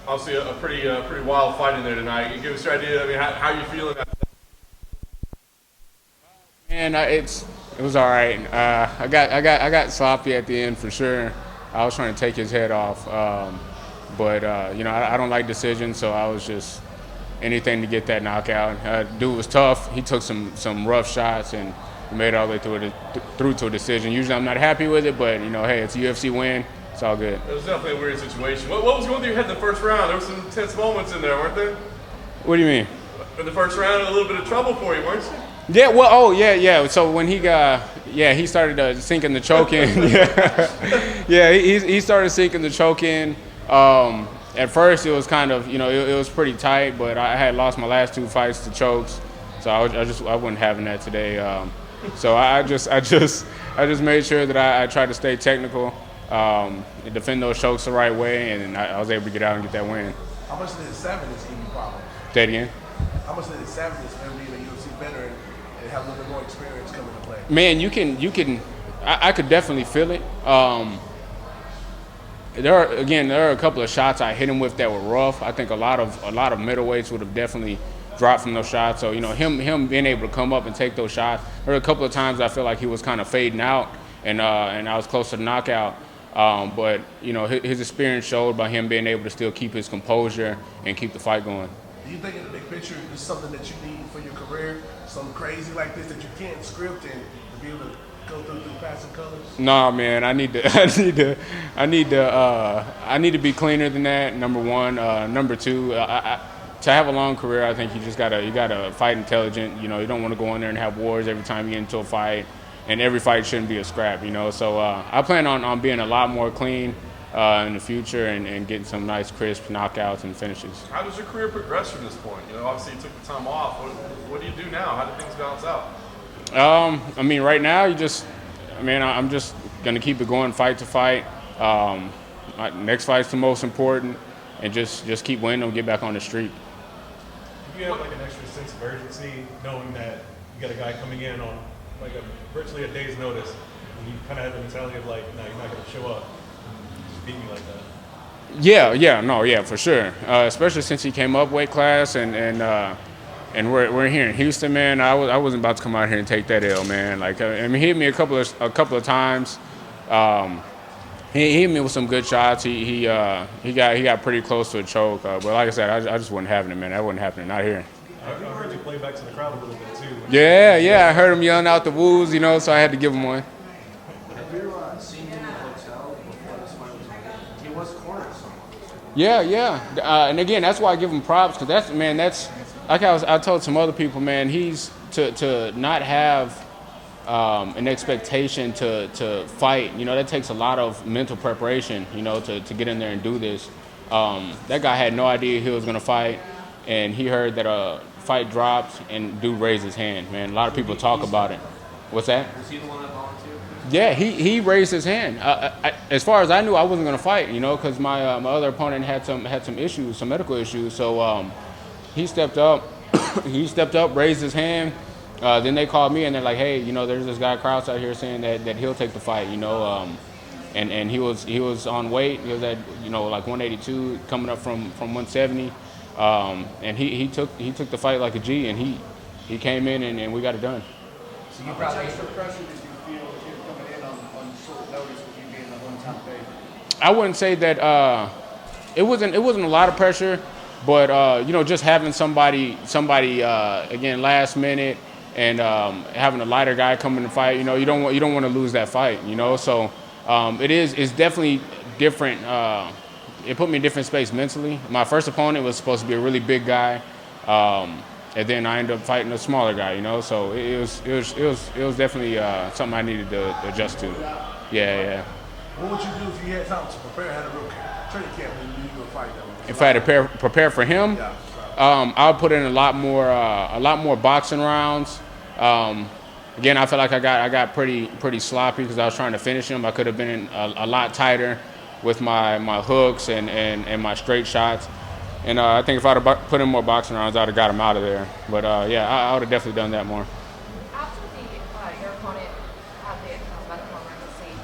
Obviously, a pretty wild fight in there tonight. Give us your idea. I mean, how you feeling? And it was all right. I got sloppy at the end for sure. I was trying to take his head off, but I don't like decisions, so I was just anything to get that knockout. Dude was tough. He took some rough shots and made it all the way through to a decision. Usually I'm not happy with it, but hey, it's a UFC win. It's all good. It was definitely a weird situation. What was going through your head in the first round? There were some tense moments in there, weren't there? What do you mean? In the first round, a little bit of trouble for you, weren't you? Yeah, well, oh, yeah. So when he started sinking the choke in. Yeah, he started sinking the choke in. At first, it was kind of, it was pretty tight, but I had lost my last 2 fights to chokes, so I wasn't having that today. So I just made sure that I tried to stay technical, defend those chokes the right way, and I was able to get out and get that win. How much did savviness give you problems? Say it again. How much did savviness for him being a UFC veteran and have a little bit more experience coming to play? Man, you can. I could definitely feel it. There are a couple of shots I hit him with that were rough. I think a lot of middleweights would have definitely dropped from those shots. So him being able to come up and take those shots. There were a couple of times I feel like he was kind of fading out, and I was close to the knockout. But his experience showed by him being able to still keep his composure and keep the fight going. Do you think in the big picture is something that you need for your career? Something crazy like this that you can't script and to be able to go through passing colors? Nah, man, I need to be cleaner than that. Number one, number two, to have a long career, I think you gotta fight intelligent. You don't want to go in there and have wars every time you get into a fight, and every fight shouldn't be a scrap. So I plan on being a lot more clean in the future and getting some nice crisp knockouts and finishes. How does your career progress from this point? Obviously you took the time off. What do you do now? How do things balance out? Right now I'm just gonna keep it going fight to fight. My next fight's the most important, and just keep winning and get back on the street. Do you have like an extra sense of urgency knowing that you got a guy coming in on like virtually a day's notice, and you kind of have the mentality of like, no, you're not gonna show up, just beat me like that? Yeah, for sure. Especially since he came up weight class and we're here in Houston, man. I wasn't about to come out here and take that L, man. He hit me a couple of times. He hit me with some good shots. He got pretty close to a choke. But like I said, I just wasn't having it, man. That wasn't happening. Not here. I heard you play back to the crowd a little bit too. Yeah. I heard him yelling out the woos, so I had to give him one. Have you seen him in the hotel before this fight was on? He was cornered someone. Yeah. And again, that's why I give him props, because that's like I told some other people, man. He's to not have an expectation to fight. That takes a lot of mental preparation. To get in there and do this. That guy had no idea he was gonna fight, and he heard that a fight dropped and dude raised his hand. Man, a lot of people talk about it. What's that? Was he the one that volunteered? Yeah, he raised his hand. As far as I knew, I wasn't gonna fight. Because my other opponent had some issues, some medical issues. So he stepped up. Raised his hand. Then they called me and they're like, hey, there's this guy Krause out here saying that he'll take the fight. And he was on weight. He was at like 182, coming up from 170. And he took the fight like a G, and he came in and we got it done. So you probably extra pressure did you feel if you're coming in on short notice with you being the one-time favorite? I wouldn't say that it wasn't a lot of pressure, but just having somebody again last minute and having a lighter guy come in the fight, you don't want to lose that fight, So it's definitely different. It put me in a different space mentally. My first opponent was supposed to be a really big guy, and then I ended up fighting a smaller guy, So it was definitely something I needed to adjust to. Yeah. What would you do if you had time to prepare, had a real training camp and you knew you were fighting them? If I had to prepare for him, I would put in a lot more boxing rounds. Again, I feel like I got pretty sloppy because I was trying to finish him. I could have been a lot tighter with my hooks and my straight shots. And I think if I'd have put in more boxing rounds, I'd have got him out of there. But I would have definitely done that more. After your opponent had the medical emergency,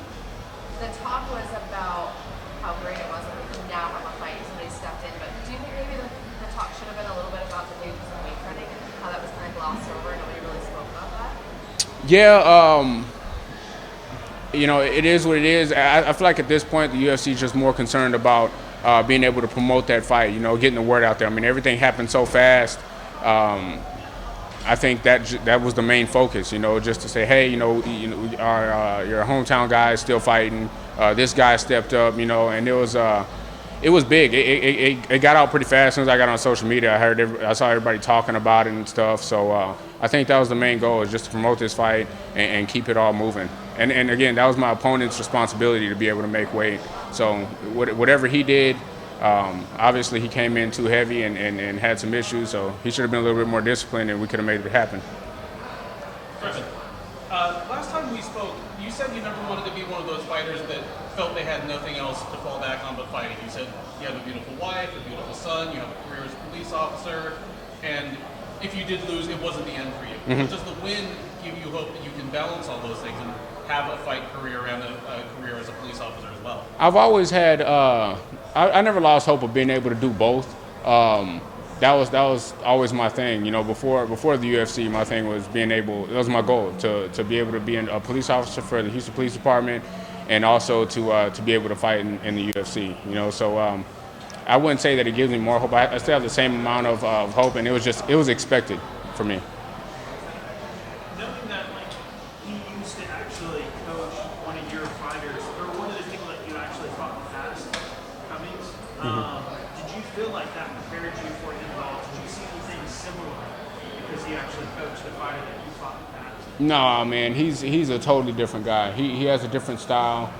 the talk was about how great it was that we now have a fight. Somebody stepped in, but Yeah, it is what it is. I feel like at this point, the UFC is just more concerned about being able to promote that fight, getting the word out there. I mean, everything happened so fast. I think that was the main focus, just to say, hey, your hometown guy is still fighting. This guy stepped up, and it was big. It got out pretty fast. As soon as I got on social media, I saw everybody talking about it and stuff. So I think that was the main goal, is just to promote this fight and keep it all moving. And again, that was my opponent's responsibility to be able to make weight. So whatever he did, obviously he came in too heavy and had some issues. So he should have been a little bit more disciplined, and we could have made it happen. Trevin, last time we spoke, you said you never wanted to be one of those fighters that felt they had nothing else to fall back on but fighting. You said you have a beautiful wife, a beautiful son, you have a career as a police officer, and if you did lose, it wasn't the end for you. Mm-hmm. Does the win give you hope that you can balance all those things and have a fight career and a career as a police officer as well? I've always had, I never lost hope of being able to do both. That was always my thing. Before the UFC, my thing was that was my goal, to be able to be a police officer for the Houston Police Department, and also to be able to fight in the UFC. So I wouldn't say that it gives me more hope. I still have the same amount of hope, and it was expected for me. Knowing that, you used to actually coach one of your fighters, or one of the people that you actually fought in the past, Cummings, did you feel like that prepared you for him at all? Did you see anything similar because he actually coached the fighter that you fought in the past? No, man, he's a totally different guy. He has a different style.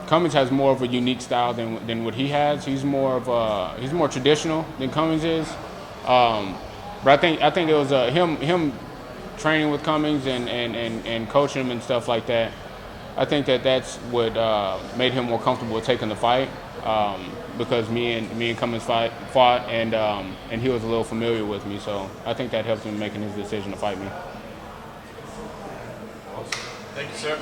Cummings has more of a unique style than what he has. He's more traditional than Cummings is. But I think it was him training with Cummings and coaching him and stuff like that. I think that's what made him more comfortable with taking the fight, because me and Cummings fought, and he was a little familiar with me. So I think that helped him making his decision to fight me. Thank you, sir.